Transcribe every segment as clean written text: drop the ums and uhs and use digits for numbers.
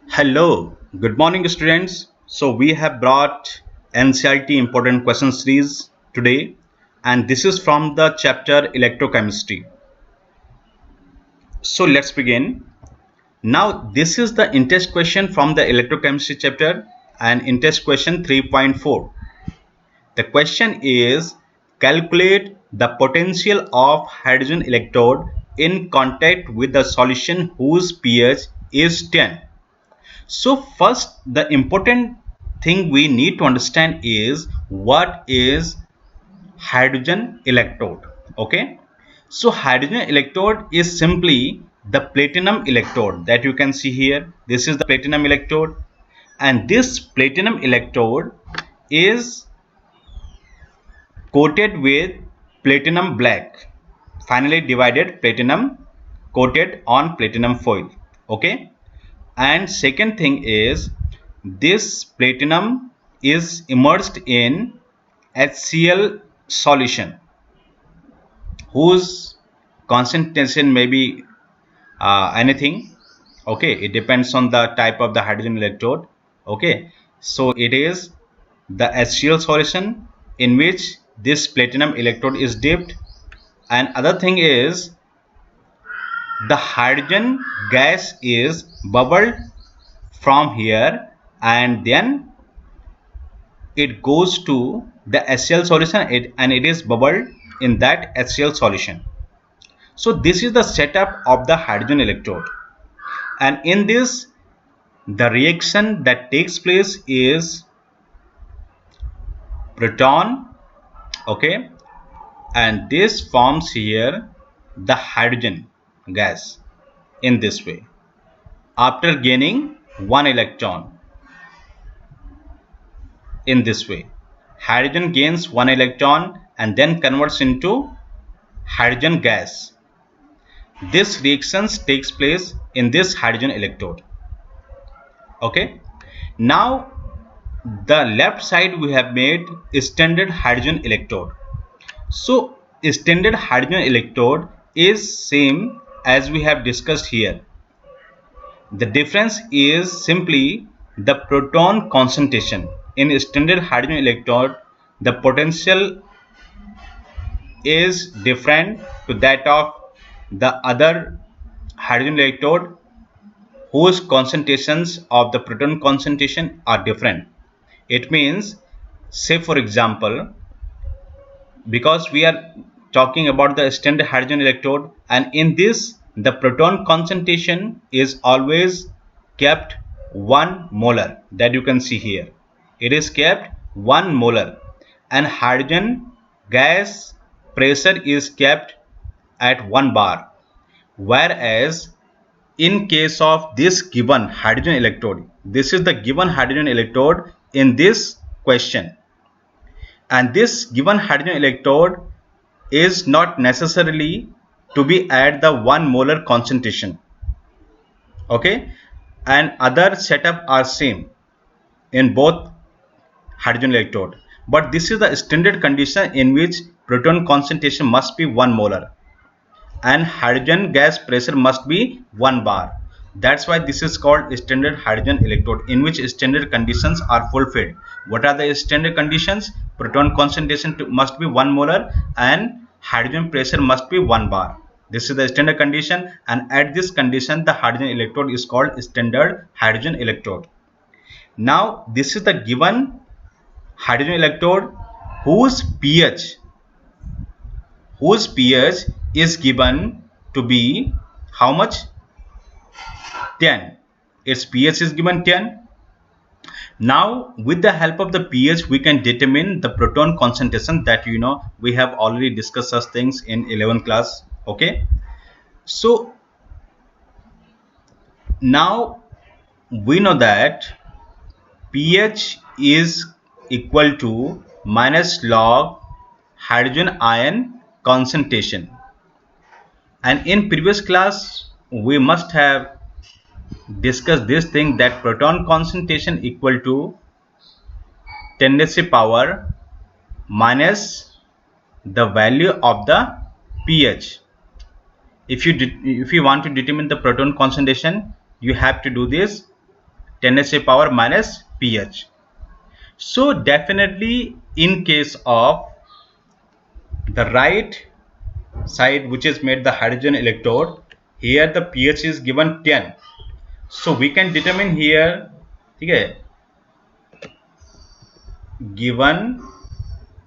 Hello, good morning students. So we have brought NCERT important question series today, and this is from the chapter electrochemistry. So let's begin. Now this is the in-test question from the electrochemistry chapter and in-test question 3.4. The question is calculate the potential of hydrogen electrode in contact with the solution whose pH is 10. So first, the important thing we need to understand is what is hydrogen electrode. Okay, so hydrogen electrode is simply the platinum electrode that you can see here. This is the platinum electrode, and this platinum electrode is coated with platinum black, finally divided platinum coated on platinum foil. Okay, and second thing is this platinum is immersed in HCl solution whose concentration may be anything. Okay, it depends on the type of the hydrogen electrode. Okay, so it is the HCl solution in which this platinum electrode is dipped, and other thing is the hydrogen gas is bubbled from here, and then it goes to the HCl solution and it is bubbled in that HCl solution. So this is the setup of the hydrogen electrode, and in this the reaction that takes place is proton. Okay, and this forms here the hydrogen gas in this way after gaining one electron. In this way, hydrogen gains one electron and then converts into hydrogen gas. This reaction takes place in this hydrogen electrode. Okay, now the left side we have made standard hydrogen electrode. So standard hydrogen electrode is same as we have discussed here. The difference is simply the proton concentration. In standard hydrogen electrode, the potential is different to that of the other hydrogen electrode whose concentrations of the proton concentration are different. It means, say for example, because we are talking about the standard hydrogen electrode, and in this the proton concentration is always kept 1 molar, that you can see here. It is kept 1 molar, and hydrogen gas pressure is kept at 1 bar, whereas in case of this given hydrogen electrode, this is the given hydrogen electrode in this question, and this given hydrogen electrode is not necessarily to be at the 1 molar concentration. Okay, and other setup are same in both hydrogen electrode, but this is the standard condition in which proton concentration must be 1 molar and hydrogen gas pressure must be 1 bar. That's why this is called standard hydrogen electrode, in which standard conditions are fulfilled. What are the standard conditions? Proton concentration must be 1 molar and hydrogen pressure must be 1 bar. This is the standard condition, and at this condition the hydrogen electrode is called standard hydrogen electrode. Now this is the given hydrogen electrode whose pH is given to be how much? 10. Its pH is given 10. Now with the help of the pH we can determine the proton concentration that we have already discussed such things in 11th class. Okay, so now we know that pH is equal to minus log hydrogen ion concentration, and in previous class we must have discussed this thing that proton concentration equal to 10 raised to power minus the value of the pH. If you want to determine the proton concentration, you have to do this 10⁻⁻ pH. So definitely in case of the right side, which is made the hydrogen electrode, here the pH is given 10. So we can determine here, okay, given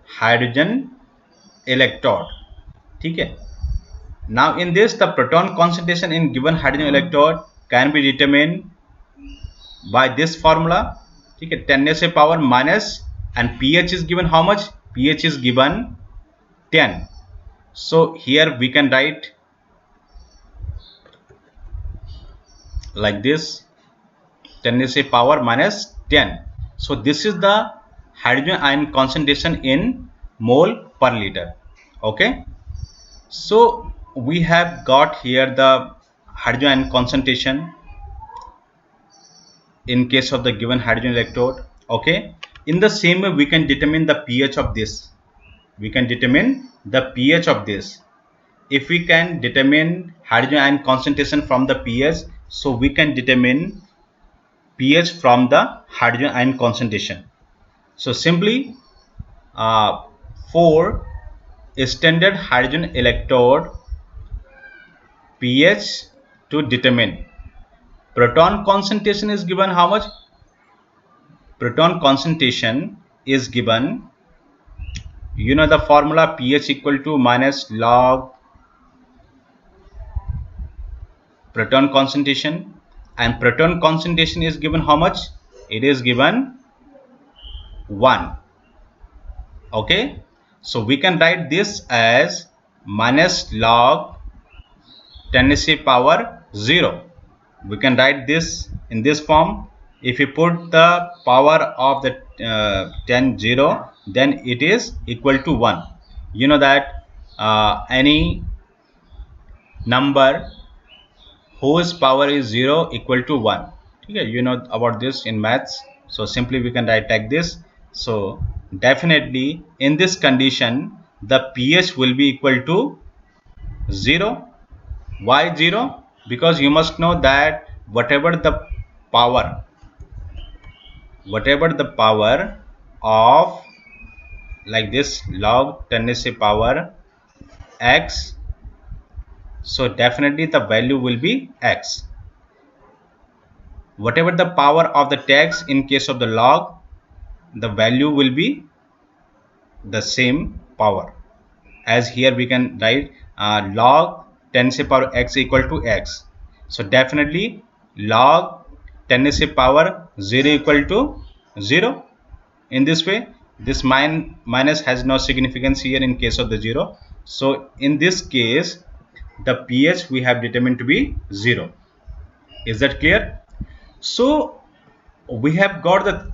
hydrogen electrode. Okay. Now in this, the proton concentration in given hydrogen electrode can be determined by this formula. Okay, 10⁻⁻, and pH is given how much? pH is given 10. So here we can write like this, 10⁻⁻10. So this is the hydrogen ion concentration in mole per liter. Okay. So we have got here the hydrogen ion concentration in case of the given hydrogen electrode. Okay. In the same way, we can determine the pH of this. We can determine the pH of this. If we can determine hydrogen ion concentration from the pH, so we can determine pH from the hydrogen ion concentration. So simply for a standard hydrogen electrode pH to determine, proton concentration is given how much? Proton concentration is given, you know the formula, pH equal to minus log proton concentration, and proton concentration is given how much? It is given 1. Okay, so we can write this as minus log 10⁻�0. We can write this in this form. If you put the power of the 10⁻, then it is equal to 1. You know that any number whose power is 0 equal to 1. Okay, you know about this in maths. So simply we can write like this. So definitely in this condition, the pH will be equal to 0. Why 0? Because you must know that whatever the power of like this log 10⁻�x, so definitely the value will be x. Whatever the power of the tags in case of the log, the value will be the same power. As here we can write log 10⁻�x equal to x. So definitely log 10⁻�0 equal to 0. In this way, this minus has no significance here in case of the 0. So in this case, the pH we have determined to be 0. Is that clear? So we have got the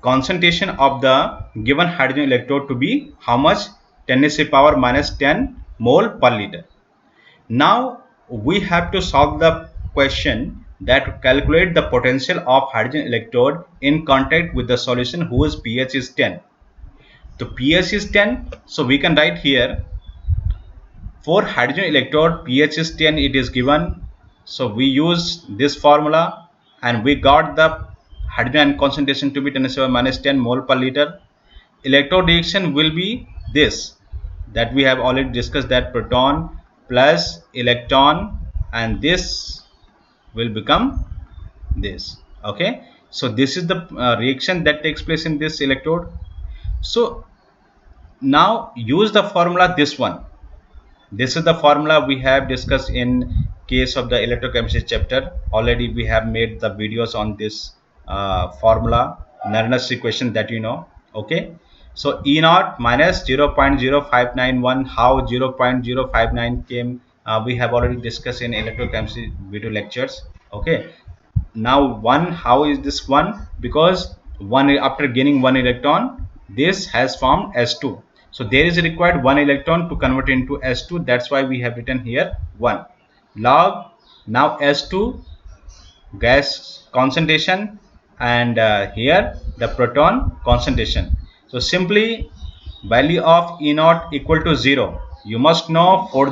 concentration of the given hydrogen electrode to be how much? 10⁻⁻10 mole per liter. Now we have to solve the question that to calculate the potential of hydrogen electrode in contact with the solution whose pH is 10. The pH is 10, so we can write here for hydrogen electrode pH is 10, it is given. So we use this formula and we got the hydrogen concentration to be 10⁻⁻10 mole per liter. Electrode reaction will be this, that we have already discussed, that proton plus electron, and this will become this. Okay, so this is the reaction that takes place in this electrode. So now use the formula, this one. This is the formula we have discussed in case of the electrochemistry chapter. Already we have made the videos on this formula, Nernst equation, that you know. Okay, so E naught minus 0.0591. How 0.059 came, we have already discussed in electrochemistry video lectures. Okay, now 1, how is this 1? Because 1, after gaining 1 electron, this has formed S2. So there is required 1 electron to convert into S2. That's why we have written here 1 log. Now S2 gas concentration, and here the proton concentration. So simply value of E naught equal to 0. You must know for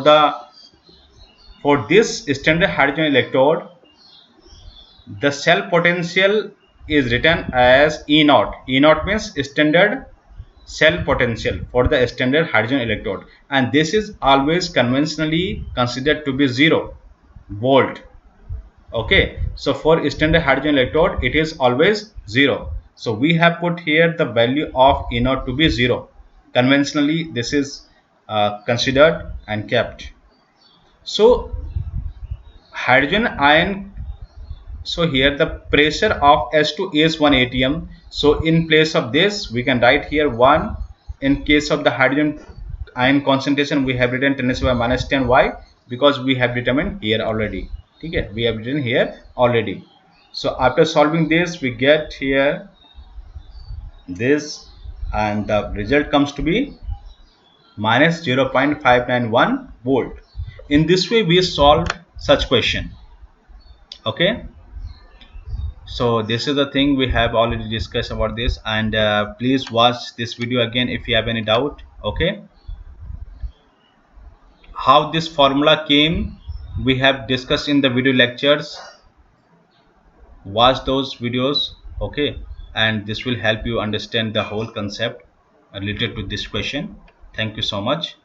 this standard hydrogen electrode, the cell potential is written as E naught. E naught means standard cell potential for the standard hydrogen electrode, and this is always conventionally considered to be 0 volt. Okay, so for standard hydrogen electrode it is always 0. So we have put here the value of E naught to be 0. Conventionally this is considered and kept. So hydrogen ion, so here the pressure of H2 is 1 atm. So in place of this we can write here 1. In case of the hydrogen ion concentration we have written 10 by minus 10. Why? Because we have determined here already. Okay, we have written here already. So after solving this we get here this, and the result comes to be minus 0.591 volt. In this way we solve such question. Okay, so this is the thing we have already discussed about this, and please watch this video again if you have any doubt. Okay, how this formula came we have discussed in the video lectures. Watch those videos. Okay, and this will help you understand the whole concept related to this question. Thank you so much.